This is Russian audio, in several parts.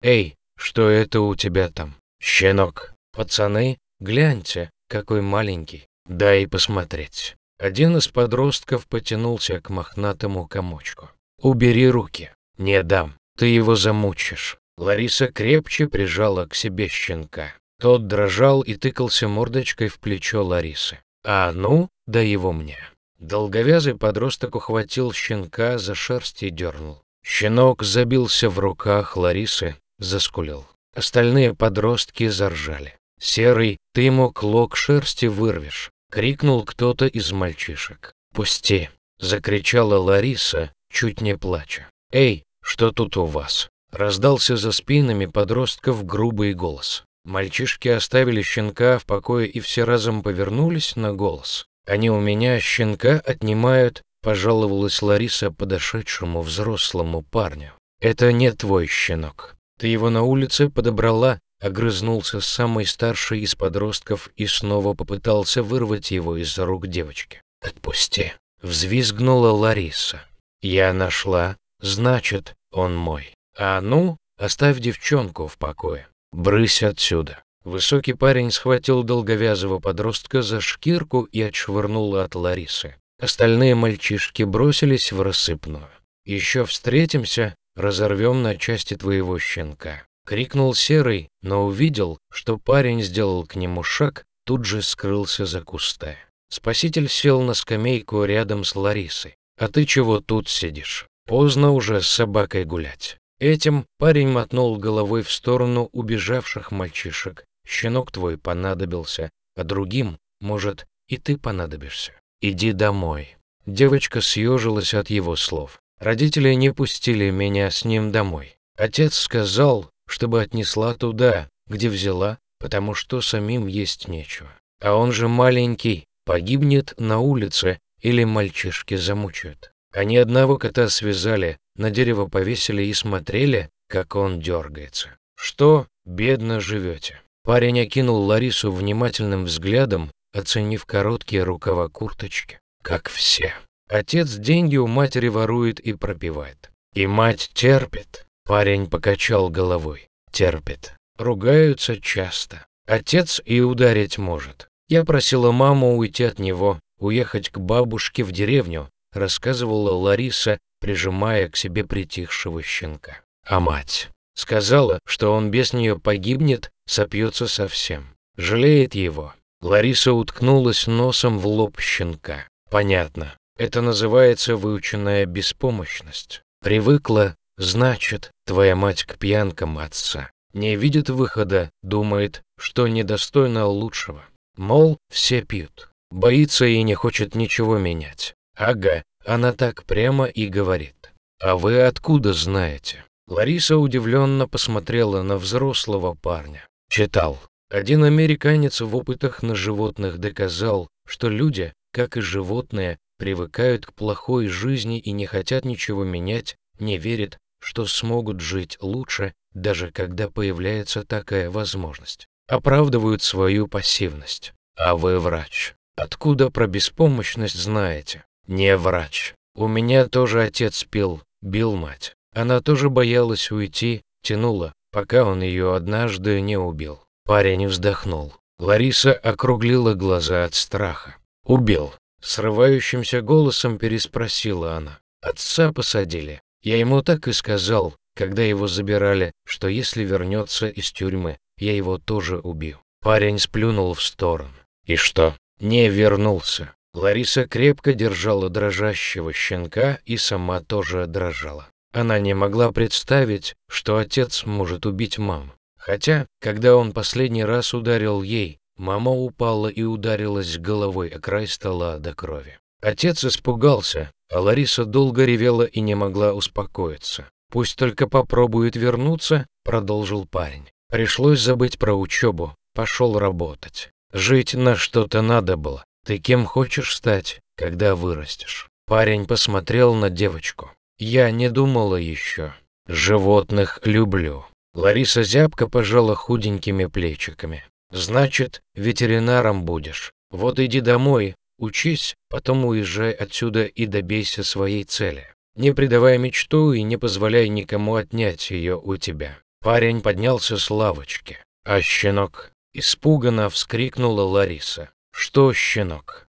«Эй, что это у тебя там? Щенок! Пацаны, гляньте, какой маленький! Дай посмотреть!» Один из подростков потянулся к мохнатому комочку. «Убери руки!» «Не дам, ты его замучишь!» Лариса крепче прижала к себе щенка. Тот дрожал и тыкался мордочкой в плечо Ларисы. «А ну, дай его мне!» Долговязый подросток ухватил щенка за шерсть и дернул. Щенок забился в руках Ларисы, заскулил. Остальные подростки заржали. «Серый, ты ему клок шерсти вырвешь!» — крикнул кто-то из мальчишек. «Пусти!» — закричала Лариса, чуть не плача. «Эй, что тут у вас?» — раздался за спинами подростков грубый голос. Мальчишки оставили щенка в покое и все разом повернулись на голос. «Они у меня щенка отнимают», — пожаловалась Лариса подошедшему взрослому парню. «Это не твой щенок. Ты его на улице подобрала», — огрызнулся самый старший из подростков и снова попытался вырвать его из рук девочки. «Отпусти», — взвизгнула Лариса. «Я нашла, значит, он мой. А ну, оставь девчонку в покое. Брысь отсюда». Высокий парень схватил долговязого подростка за шкирку и отшвырнул от Ларисы. Остальные мальчишки бросились в рассыпную. «Еще встретимся, разорвем на части твоего щенка», — крикнул Серый, но увидел, что парень сделал к нему шаг, тут же скрылся за кусты. Спаситель сел на скамейку рядом с Ларисой. «А ты чего тут сидишь? Поздно уже с собакой гулять». Этим парень мотнул головой в сторону убежавших мальчишек. «Щенок твой понадобился, а другим, может, и ты понадобишься. Иди домой». Девочка съежилась от его слов. «Родители не пустили меня с ним домой. Отец сказал, чтобы отнесла туда, где взяла, потому что самим есть нечего. А он же маленький, погибнет на улице или мальчишки замучают. Они одного кота связали, на дерево повесили и смотрели, как он дергается. Что, бедно живете?» Парень окинул Ларису внимательным взглядом, оценив короткие рукава курточки. «Как все. Отец деньги у матери ворует и пропивает. И мать терпит». Парень покачал головой. «Терпит. Ругаются часто. Отец и ударить может. Я просила маму уйти от него, уехать к бабушке в деревню», рассказывала Лариса, прижимая к себе притихшего щенка. «А мать сказала, что он без нее погибнет, сопьется совсем. Жалеет его». Лариса уткнулась носом в лоб щенка. «Понятно. Это называется выученная беспомощность. Привыкла, значит, твоя мать к пьянкам отца. Не видит выхода, думает, что недостойна лучшего. Мол, все пьют. Боится и не хочет ничего менять. Ага, она так прямо и говорит. А вы откуда знаете?» Лариса удивленно посмотрела на взрослого парня. «Читал. Один американец в опытах на животных доказал, что люди, как и животные, привыкают к плохой жизни и не хотят ничего менять, не верят, что смогут жить лучше, даже когда появляется такая возможность. Оправдывают свою пассивность. А вы врач. Откуда про беспомощность знаете?» «Не врач. У меня тоже отец пил, бил мать. Она тоже боялась уйти, тянула, пока он ее однажды не убил». Парень вздохнул. Лариса округлила глаза от страха. «Убил?» — срывающимся голосом переспросила она. «Отца посадили. Я ему так и сказал, когда его забирали, что если вернется из тюрьмы, я его тоже убью». Парень сплюнул в сторону. «И что?» «Не вернулся». Лариса крепко держала дрожащего щенка и сама тоже дрожала. Она не могла представить, что отец может убить маму. Хотя, когда он последний раз ударил ей, мама упала и ударилась головой о край стола до крови. Отец испугался, а Лариса долго ревела и не могла успокоиться. «Пусть только попробует вернуться», — продолжил парень. «Пришлось забыть про учебу, пошел работать. Жить на что-то надо было. Ты кем хочешь стать, когда вырастешь?» Парень посмотрел на девочку. «Я не думала еще. Животных люблю». Лариса зябко пожала худенькими плечиками. «Значит, ветеринаром будешь. Вот иди домой, учись, потом уезжай отсюда и добейся своей цели. Не предавай мечту и не позволяй никому отнять ее у тебя. Парень поднялся с лавочки. А щенок? Испуганно вскрикнула Лариса. Что щенок?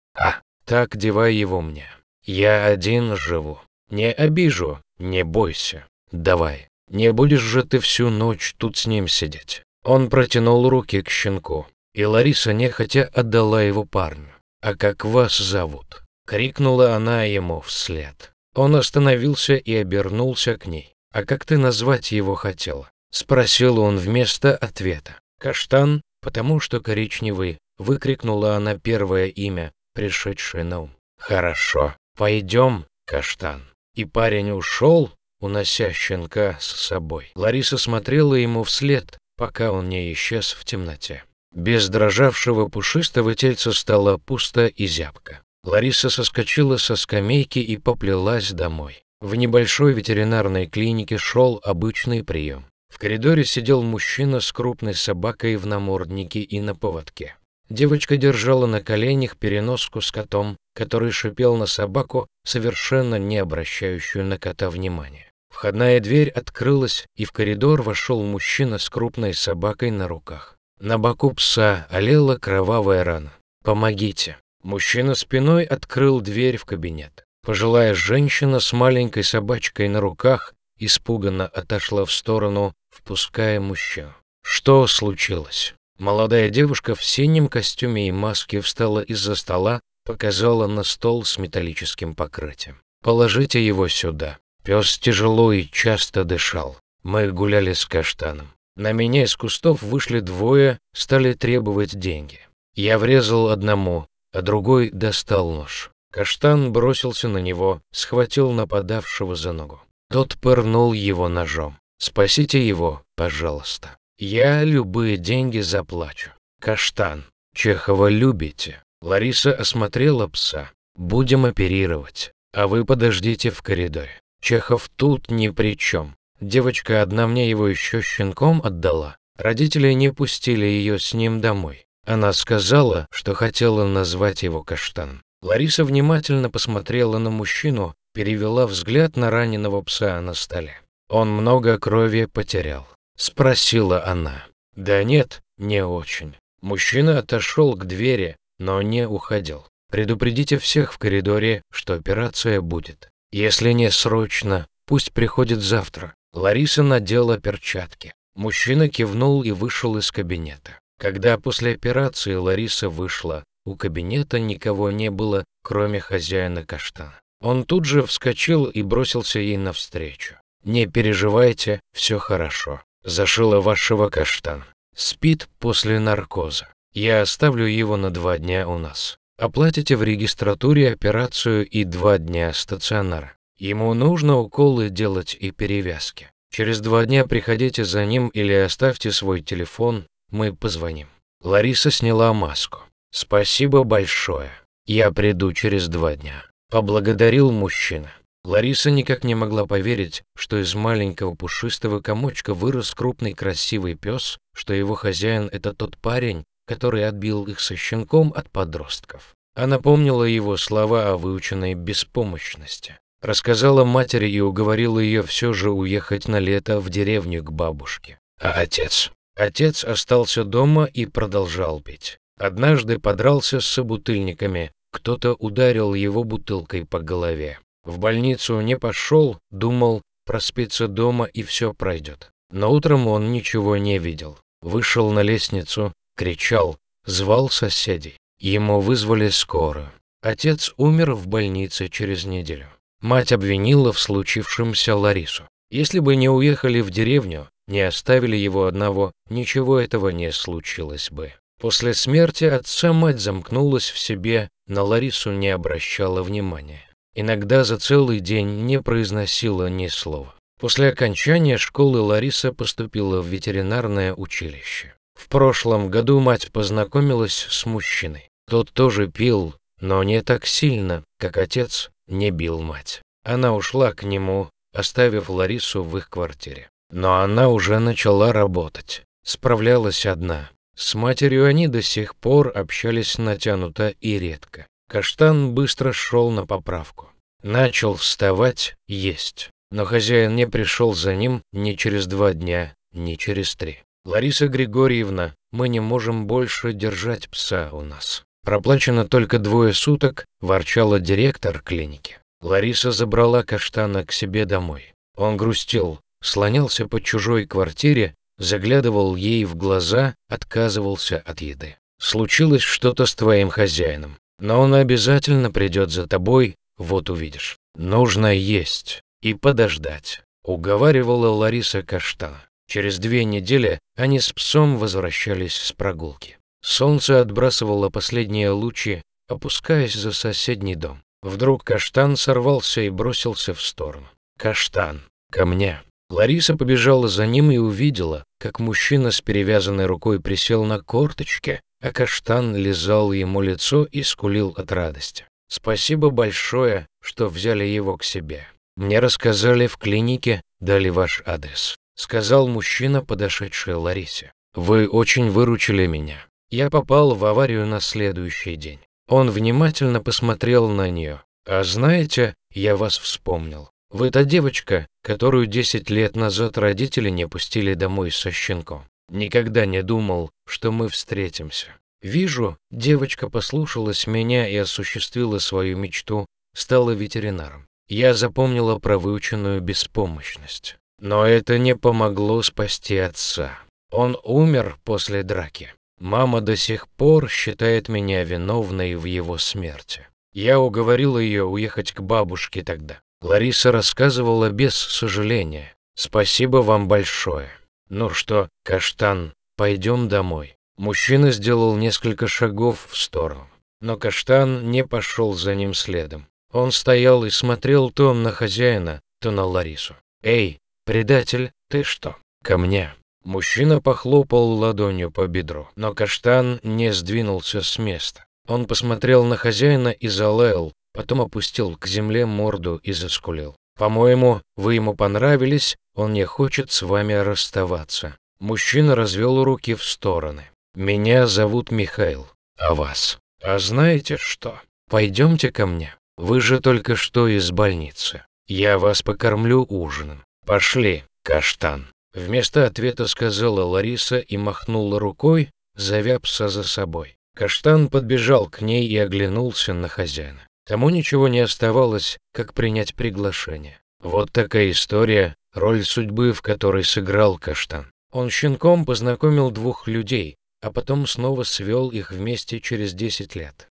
Так девай его мне. Я один живу. Не обижу, не бойся. Давай. Не будешь же ты всю ночь тут с ним сидеть. Он протянул руки к щенку, и Лариса нехотя отдала его парню. «А как вас зовут?» — крикнула она ему вслед. Он остановился и обернулся к ней. «А как ты назвать его хотела?» — спросил он вместо ответа. «Каштан, потому что коричневый», — выкрикнула она первое имя, пришедшее на ум. «Хорошо, пойдем, Каштан». И парень ушел, унося щенка с собой. Лариса смотрела ему вслед, пока он не исчез в темноте. Без дрожавшего пушистого тельца стало пусто и зябко. Лариса соскочила со скамейки и поплелась домой. В небольшой ветеринарной клинике шел обычный прием. В коридоре сидел мужчина с крупной собакой в наморднике и на поводке. Девочка держала на коленях переноску с котом, который шипел на собаку, совершенно не обращающую на кота внимания. Входная дверь открылась, и в коридор вошел мужчина с крупной собакой на руках. На боку пса олела кровавая рана. «Помогите!» Мужчина спиной открыл дверь в кабинет. Пожилая женщина с маленькой собачкой на руках испуганно отошла в сторону, впуская мужчину. Что случилось? Молодая девушка в синем костюме и маске встала из-за стола, показала на стол с металлическим покрытием. «Положите его сюда». Пес тяжело и часто дышал. Мы гуляли с Каштаном. На меня из кустов вышли двое, стали требовать деньги. Я врезал одному, а другой достал нож. Каштан бросился на него, схватил нападавшего за ногу. Тот пырнул его ножом. «Спасите его, пожалуйста. Я любые деньги заплачу». «Каштан, Чехова любите?» Лариса осмотрела пса. «Будем оперировать, а вы подождите в коридоре. Чехов тут ни при чем. Девочка одна мне его еще щенком отдала. Родители не пустили ее с ним домой. Она сказала, что хотела назвать его Каштан». Лариса внимательно посмотрела на мужчину, перевела взгляд на раненого пса на столе. «Он много крови потерял?» — спросила она. «Да нет, не очень». Мужчина отошел к двери, но не уходил. «Предупредите всех в коридоре, что операция будет. Если не срочно, пусть приходит завтра». Лариса надела перчатки. Мужчина кивнул и вышел из кабинета. Когда после операции Лариса вышла, у кабинета никого не было, кроме хозяина Каштана. Он тут же вскочил и бросился ей навстречу. «Не переживайте, все хорошо. Зашила вашего Каштана. Спит после наркоза. Я оставлю его на 2 дня у нас. Оплатите в регистратуре операцию и 2 дня стационара. Ему нужно уколы делать и перевязки. Через 2 дня приходите за ним или оставьте свой телефон, мы позвоним». Лариса сняла маску. «Спасибо большое. Я приду через 2 дня», — поблагодарил мужчина. Лариса никак не могла поверить, что из маленького пушистого комочка вырос крупный красивый пес, что его хозяин — это тот парень, который отбил их со щенком от подростков. Она помнила его слова о выученной беспомощности. Рассказала матери и уговорила ее все же уехать на лето в деревню к бабушке. А отец? Отец остался дома и продолжал пить. Однажды подрался с собутыльниками, кто-то ударил его бутылкой по голове. В больницу не пошел, думал, проспится дома и все пройдет. Но утром он ничего не видел. Вышел на лестницу, кричал, звал соседей. Ему вызвали скорую. Отец умер в больнице через неделю. Мать обвинила в случившемся Ларису. Если бы не уехали в деревню, не оставили его одного, ничего этого не случилось бы. После смерти отца мать замкнулась в себе, на Ларису не обращала внимания. Иногда за целый день не произносила ни слова. После окончания школы Лариса поступила в ветеринарное училище. В прошлом году мать познакомилась с мужчиной. Тот тоже пил, но не так сильно, как отец не бил мать. Она ушла к нему, оставив Ларису в их квартире. Но она уже начала работать. Справлялась одна. С матерью они до сих пор общались натянуто и редко. Каштан быстро шел на поправку. Начал вставать, есть. Но хозяин не пришел за ним ни через 2 дня, ни через 3. Лариса Григорьевна, мы не можем больше держать пса у нас. Проплачено только 2 суток, ворчала директор клиники. Лариса забрала Каштана к себе домой. Он грустил, слонялся по чужой квартире, заглядывал ей в глаза, отказывался от еды. Случилось что-то с твоим хозяином, но он обязательно придет за тобой, вот увидишь. Нужно есть и подождать, уговаривала Лариса Каштана. Через 2 недели они с псом возвращались с прогулки. Солнце отбрасывало последние лучи, опускаясь за соседний дом. Вдруг Каштан сорвался и бросился в сторону. «Каштан, ко мне!» Лариса побежала за ним и увидела, как мужчина с перевязанной рукой присел на корточки, а Каштан лизал ему лицо и скулил от радости. «Спасибо большое, что взяли его к себе. Мне рассказали в клинике, дали ваш адрес», — сказал мужчина, подошедший Ларисе. «Вы очень выручили меня. Я попал в аварию на следующий день». Он внимательно посмотрел на нее. «А знаете, я вас вспомнил. Вы та девочка, которую 10 лет назад родители не пустили домой со щенком. Никогда не думал, что мы встретимся. Вижу, девочка послушалась меня и осуществила свою мечту, стала ветеринаром. Я запомнила про выученную беспомощность. Но это не помогло спасти отца. Он умер после драки. Мама до сих пор считает меня виновной в его смерти. Я уговорил ее уехать к бабушке тогда». Лариса рассказывала без сожаления. «Спасибо вам большое. Ну что, Каштан, пойдем домой». Мужчина сделал несколько шагов в сторону, но Каштан не пошел за ним следом. Он стоял и смотрел то на хозяина, то на Ларису. «Эй, предатель, ты что? Ко мне!» Мужчина похлопал ладонью по бедру, но Каштан не сдвинулся с места. Он посмотрел на хозяина и залаял, потом опустил к земле морду и заскулил. «По-моему, вы ему понравились, он не хочет с вами расставаться». Мужчина развел руки в стороны. «Меня зовут Михаил, а вас? А знаете что? Пойдемте ко мне. Вы же только что из больницы. Я вас покормлю ужином. Пошли, Каштан». Вместо ответа сказала Лариса и махнула рукой, зовя пса за собой. Каштан подбежал к ней и оглянулся на хозяина. Тому ничего не оставалось, как принять приглашение. Вот такая история, роль судьбы, в которой сыграл Каштан. Он щенком познакомил 2 людей, а потом снова свел их вместе через 10 лет.